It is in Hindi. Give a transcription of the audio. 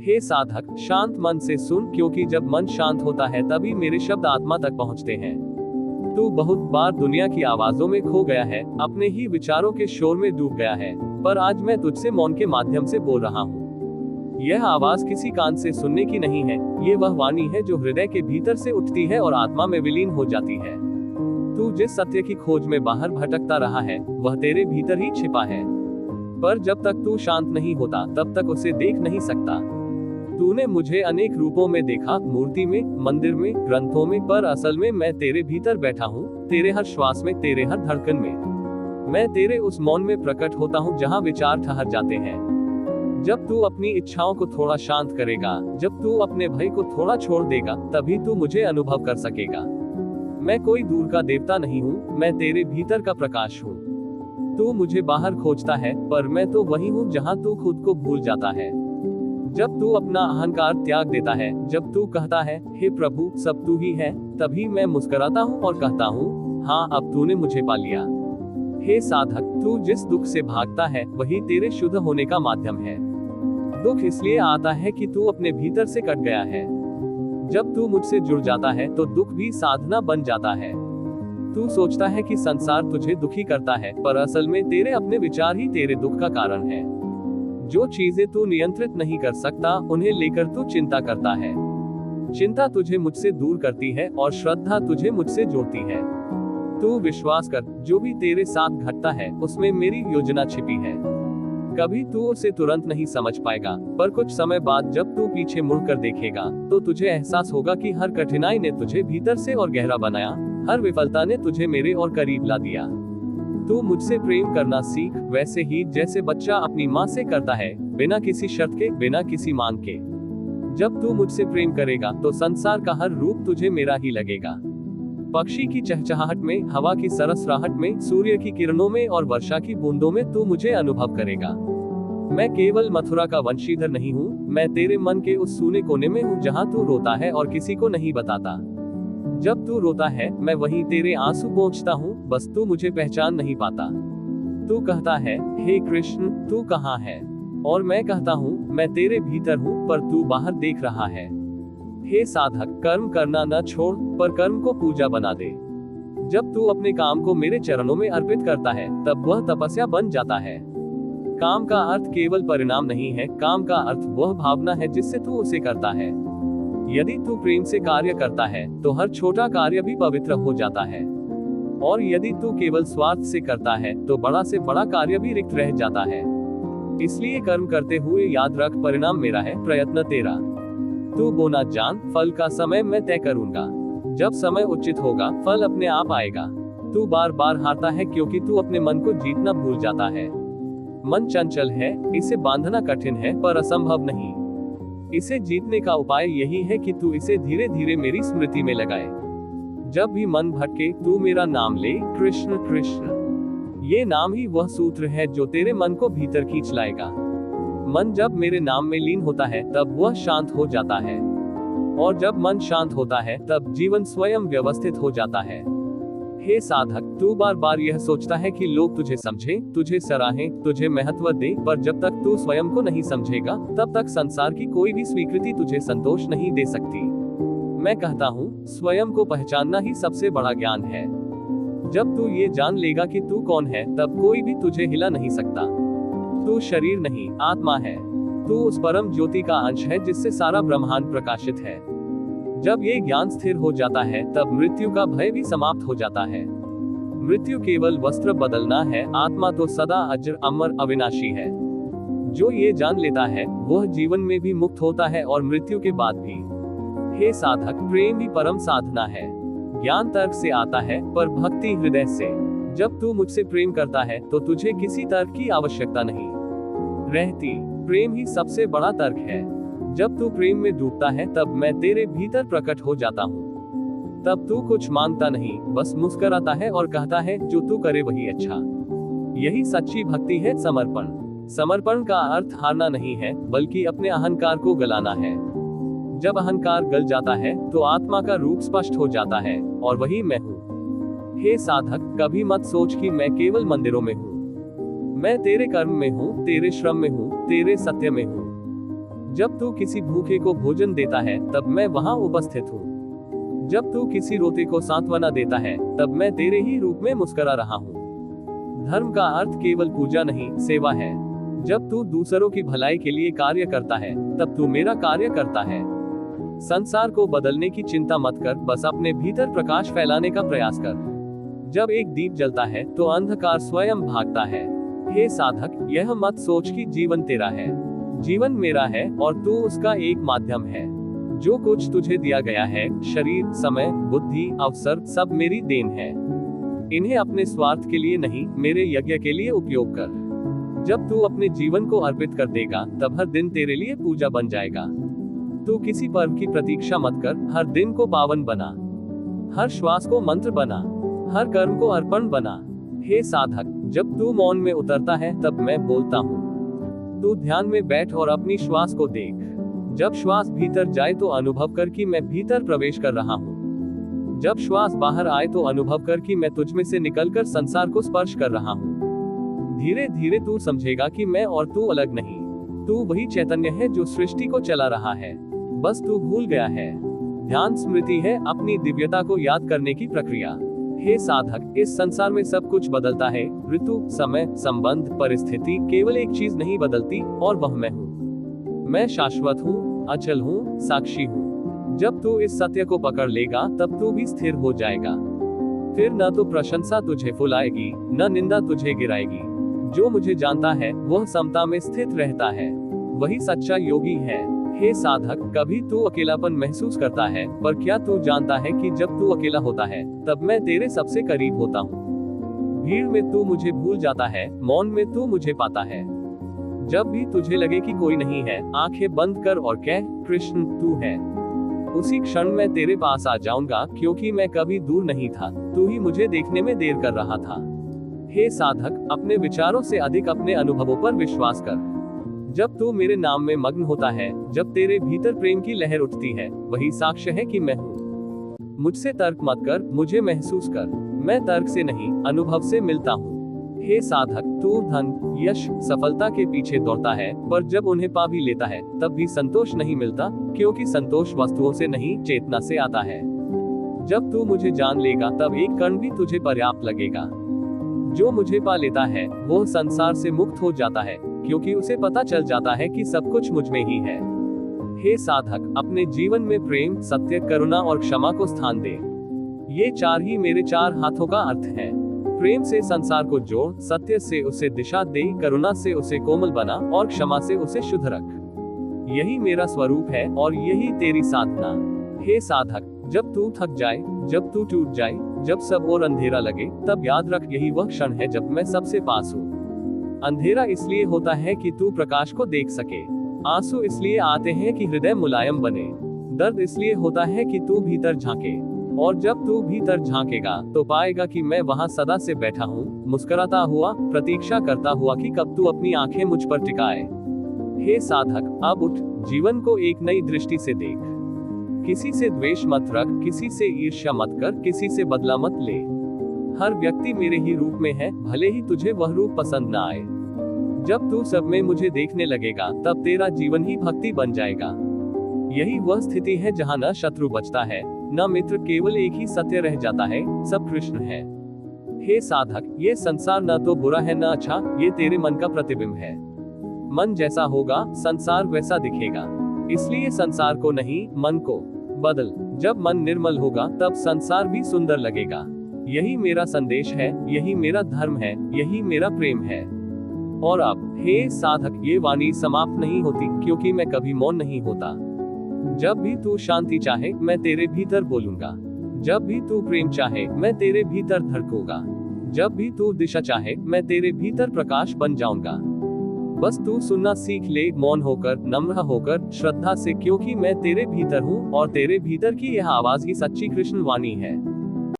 हे साधक, शांत मन से सुन, क्योंकि जब मन शांत होता है तभी मेरे शब्द आत्मा तक पहुंचते हैं। तू बहुत बार दुनिया की आवाजों में खो गया है, अपने ही विचारों के शोर में डूब गया है, पर आज मैं तुझसे मौन के माध्यम से बोल रहा हूँ। यह आवाज किसी कान से सुनने की नहीं है, ये वह वाणी है जो हृदय के भीतर से उठती है और आत्मा में विलीन हो जाती है। तू जिस सत्य की खोज में बाहर भटकता रहा है, वह तेरे भीतर ही छिपा है, पर जब तक तू शांत नहीं होता तब तक उसे देख नहीं सकता। तूने मुझे अनेक रूपों में देखा, मूर्ति में, मंदिर में, ग्रंथों में, पर असल में मैं तेरे भीतर बैठा हूँ, तेरे हर श्वास में, तेरे हर धड़कन में। मैं तेरे उस मौन में प्रकट होता हूँ जहाँ विचार ठहर जाते हैं। जब तू अपनी इच्छाओं को थोड़ा शांत करेगा, जब तू अपने भय को थोड़ा छोड़ देगा, तभी तू मुझे अनुभव कर सकेगा। मैं कोई दूर का देवता नहीं हूँ, मैं तेरे भीतर का प्रकाश हूँ। तू मुझे बाहर खोजता है, पर मैं तो वही हूँ जहाँ तू खुद को भूल जाता है। जब तू अपना अहंकार त्याग देता है, जब तू कहता है, हे प्रभु सब तू ही है, तभी मैं मुस्कुराता हूँ और कहता हूँ, हाँ अब तूने मुझे पा लिया। हे साधक, तू जिस दुख से भागता है वही तेरे शुद्ध होने का माध्यम है। दुख इसलिए आता है कि तू अपने भीतर से कट गया है। जब तू मुझसे जुड़ जाता है तो दुख भी साधना बन जाता है। तू सोचता है कि संसार तुझे दुखी करता है, पर असल में तेरे अपने विचार ही तेरे दुख का कारण है। जो चीजें तू नियंत्रित नहीं कर सकता, उन्हें लेकर तू चिंता करता है। चिंता तुझे मुझसे दूर करती है और श्रद्धा तुझे मुझसे जोड़ती है। तू विश्वास कर, जो भी तेरे साथ घटता है उसमें मेरी योजना छिपी है। कभी तू उसे तुरंत नहीं समझ पाएगा, पर कुछ समय बाद जब तू पीछे मुड़कर देखेगा तो तुझे एहसास होगा कि हर कठिनाई ने तुझे भीतर से और गहरा बनाया, हर विफलता ने तुझे मेरे और करीब ला दिया। तू मुझसे प्रेम करना सीख, वैसे ही जैसे बच्चा अपनी माँ से करता है, बिना किसी शर्त के, बिना किसी मांग के। जब तू मुझसे प्रेम करेगा तो संसार का हर रूप तुझे मेरा ही लगेगा। पक्षी की चहचहाहट में, हवा की सरसराहट में, सूर्य की किरणों में और वर्षा की बूंदों में तू मुझे अनुभव करेगा। मैं केवल मथुरा का वंशीधर नहीं हूँ, मैं तेरे मन के उस सूने कोने में हूँ जहाँ तू रोता है और किसी को नहीं बताता। जब तू रोता है मैं वहीं तेरे आंसू पोंछता हूँ, बस तू मुझे पहचान नहीं पाता। तू कहता है, हे कृष्ण तू कहाँ है, और मैं कहता हूँ मैं तेरे भीतर हूँ, पर तू बाहर देख रहा है। हे साधक, कर्म करना न छोड़, पर कर्म को पूजा बना दे। जब तू अपने काम को मेरे चरणों में अर्पित करता है तब वह तपस्या बन जाता है। काम का अर्थ केवल परिणाम नहीं है, काम का अर्थ वह भावना है जिससे तू उसे करता है। यदि तू प्रेम से कार्य करता है तो हर छोटा कार्य भी पवित्र हो जाता है, और यदि तू केवल स्वार्थ से करता है तो बड़ा से बड़ा कार्य भी रिक्त रह जाता है। इसलिए कर्म करते हुए याद रख, परिणाम मेरा है, प्रयत्न तेरा। तू बोना जान, फल का समय मैं तय करूंगा। जब समय उचित होगा फल अपने आप आएगा। तू बार बार हारता है क्योंकि तू अपने मन को जीतना भूल जाता है। मन चंचल है, इसे बांधना कठिन है पर असंभव नहीं। इसे जीतने का उपाय यही है कि तू इसे धीरे धीरे मेरी स्मृति में लगाए। जब भी मन भटके तू मेरा नाम ले, कृष्ण कृष्ण। ये नाम ही वह सूत्र है जो तेरे मन को भीतर खींच लाएगा। मन जब मेरे नाम में लीन होता है तब वह शांत हो जाता है, और जब मन शांत होता है तब जीवन स्वयं व्यवस्थित हो जाता है। हे साधक, तू बार बार यह सोचता है कि लोग तुझे समझें, तुझे सराहें, तुझे महत्व दें, पर जब तक तू स्वयं को नहीं समझेगा तब तक संसार की कोई भी स्वीकृति तुझे संतोष नहीं दे सकती। मैं कहता हूँ, स्वयं को पहचानना ही सबसे बड़ा ज्ञान है। जब तू ये जान लेगा कि तू कौन है, तब कोई भी तुझे हिला नहीं सकता। तू शरीर नहीं, आत्मा है। तू उस परम ज्योति का अंश है जिससे सारा ब्रह्मांड प्रकाशित है। जब ये ज्ञान स्थिर हो जाता है तब मृत्यु का भय भी समाप्त हो जाता है। मृत्यु केवल वस्त्र बदलना है, आत्मा तो सदा अजर अमर अविनाशी है। जो ये जान लेता है वह जीवन में भी मुक्त होता है और मृत्यु के बाद भी। हे साधक, प्रेम ही परम साधना है। ज्ञान तर्क से आता है पर भक्ति हृदय से। जब तू मुझसे प्रेम करता है तो तुझे किसी तर्क की आवश्यकता नहीं रहती। प्रेम ही सबसे बड़ा तर्क है। जब तू प्रेम में डूबता है तब मैं तेरे भीतर प्रकट हो जाता हूँ। तब तू कुछ मांगता नहीं, बस मुस्कुराता है और कहता है जो तू करे वही अच्छा। यही सच्ची भक्ति है, समर्पण। समर्पण का अर्थ हारना नहीं है, बल्कि अपने अहंकार को गलाना है। जब अहंकार गल जाता है तो आत्मा का रूप स्पष्ट हो जाता है, और वही मैं हूँ। हे साधक, कभी मत सोच कि मैं केवल मंदिरों में हूँ। मैं तेरे कर्म में हूँ, तेरे श्रम में हूँ, तेरे सत्य में हूँ। जब तू किसी भूखे को भोजन देता है तब मैं वहां उपस्थित हूँ। जब तू किसी रोते को सांत्वना देता है तब मैं तेरे ही रूप में मुस्कुरा रहा हूँ। धर्म का अर्थ केवल पूजा नहीं, सेवा है। जब तू दूसरों की भलाई के लिए कार्य करता है तब तू मेरा कार्य करता है। संसार को बदलने की चिंता मत कर, बस अपने भीतर प्रकाश फैलाने का प्रयास कर। जब एक दीप जलता है तो अंधकार स्वयं भागता है। हे साधक, यह मत सोच कि जीवन तेरा है। जीवन मेरा है और तू उसका एक माध्यम है। जो कुछ तुझे दिया गया है, शरीर, समय, बुद्धि, अवसर, सब मेरी देन है। इन्हें अपने स्वार्थ के लिए नहीं, मेरे यज्ञ के लिए उपयोग कर। जब तू अपने जीवन को अर्पित कर देगा तब हर दिन तेरे लिए पूजा बन जाएगा। तू किसी पर्व की प्रतीक्षा मत कर, हर दिन को पावन बना, हर श्वास को मंत्र बना, हर कर्म को अर्पण बना। हे साधक, जब तू मौन में उतरता है तब मैं बोलता हूँ। तू ध्यान में बैठ और अपनी श्वास को देख। जब श्वास भीतर जाए तो अनुभव कर कि मैं भीतर प्रवेश कर रहा हूँ। जब श्वास बाहर आए तो अनुभव कर कि मैं तुझ में से निकलकर संसार को स्पर्श कर रहा हूँ। धीरे धीरे तू समझेगा कि मैं और तू अलग नहीं, तू वही चैतन्य है जो सृष्टि को चला रहा है, बस तू भूल गया है। ध्यान स्मृति है, अपनी दिव्यता को याद करने की प्रक्रिया। हे साधक, इस संसार में सब कुछ बदलता है, ऋतु, समय, संबंध, परिस्थिति, केवल एक चीज नहीं बदलती और वह मैं हूँ। मैं शाश्वत हूँ, अचल हूँ, साक्षी हूँ। जब तू इस सत्य को पकड़ लेगा तब तू भी स्थिर हो जाएगा। फिर न तो प्रशंसा तुझे फुलाएगी, न निंदा तुझे गिराएगी। जो मुझे जानता है वह समता में स्थित रहता है, वही सच्चा योगी है। हे साधक, कभी तू अकेलापन महसूस करता है, पर क्या तू जानता है कि जब तू अकेला होता है तब मैं तेरे सबसे करीब होता हूँ। भीड़ में तू मुझे भूल जाता है, मौन में तू मुझे पाता है। जब भी तुझे लगे कि कोई नहीं है, आंखें बंद कर और कह, कृष्ण तू है। उसी क्षण मैं तेरे पास आ जाऊंगा, क्योंकि मैं कभी दूर नहीं था, तू ही मुझे देखने में देर कर रहा था। हे साधक, अपने विचारों से अधिक अपने अनुभवों पर विश्वास कर। जब तू मेरे नाम में मग्न होता है, जब तेरे भीतर प्रेम की लहर उठती है, वही साक्ष्य है कि मैं हूँ। मुझसे तर्क मत कर, मुझे महसूस कर। मैं तर्क से नहीं, अनुभव से मिलता हूँ। हे साधक, तू धन, यश, सफलता के पीछे दौड़ता है, पर जब उन्हें पा भी लेता है तब भी संतोष नहीं मिलता, क्योंकि संतोष वस्तुओं से नहीं, चेतना से आता है। जब तू मुझे जान लेगा तब एक कण भी तुझे पर्याप्त लगेगा। जो मुझे पा लेता है वो संसार से मुक्त हो जाता है, क्योंकि उसे पता चल जाता है कि सब कुछ मुझ में ही है। हे साधक, अपने जीवन में प्रेम, सत्य, करुणा और क्षमा को स्थान दे। ये चार ही मेरे चार हाथों का अर्थ है। प्रेम से संसार को जोड़, सत्य से उसे दिशा दे, करुणा से उसे कोमल बना और क्षमा से उसे शुद्ध रख। यही मेरा स्वरूप है और यही तेरी साधना। हे साधक, जब तू थक जाए, जब तू टूट जाए, जब सब और अंधेरा लगे, तब याद रख, यही वह क्षण है जब मैं सबसे पास हूँ। अंधेरा इसलिए होता है कि तू प्रकाश को देख सके। आंसू इसलिए आते हैं कि हृदय मुलायम बने। दर्द इसलिए होता है कि तू भीतर झांके। और जब तू भीतर झांकेगा तो पाएगा कि मैं वहां सदा से बैठा हूँ, मुस्कुराता हुआ, प्रतीक्षा करता हुआ कि कब तू अपनी आंखें मुझ पर टिकाए। हे साधक, अब उठ, जीवन को एक नई दृष्टि से देख। किसी से द्वेष मत रख, किसी से ईर्ष्या मत कर, किसी से बदला मत ले। हर व्यक्ति मेरे ही रूप में है, भले ही तुझे वह रूप पसंद न आए। जब तू सब में मुझे देखने लगेगा तब तेरा जीवन ही भक्ति बन जाएगा। यही वह स्थिति है जहाँ न शत्रु बचता है, न मित्र, केवल एक ही सत्य रह जाता है, सब कृष्ण है। हे साधक, ये संसार न तो बुरा है न अच्छा, ये तेरे मन का प्रतिबिंब है। मन जैसा होगा, संसार वैसा दिखेगा। इसलिए संसार को नहीं, मन को बदल। जब मन निर्मल होगा तब संसार भी सुंदर लगेगा। यही मेरा संदेश है, यही मेरा धर्म है, यही मेरा प्रेम है। और अब हे साधक, ये वाणी समाप्त नहीं होती, क्योंकि मैं कभी मौन नहीं होता। जब भी तू शांति चाहे मैं तेरे भीतर बोलूंगा। जब भी तू प्रेम चाहे मैं तेरे भीतर धड़कूंगा। जब भी तू दिशा चाहे मैं तेरे भीतर प्रकाश बन जाऊंगा। बस तू सुनना सीख ले, मौन होकर, नम्र होकर, श्रद्धा से, क्योंकि मैं तेरे भीतर हूँ और तेरे भीतर की यह आवाज ही सच्ची कृष्ण वाणी है।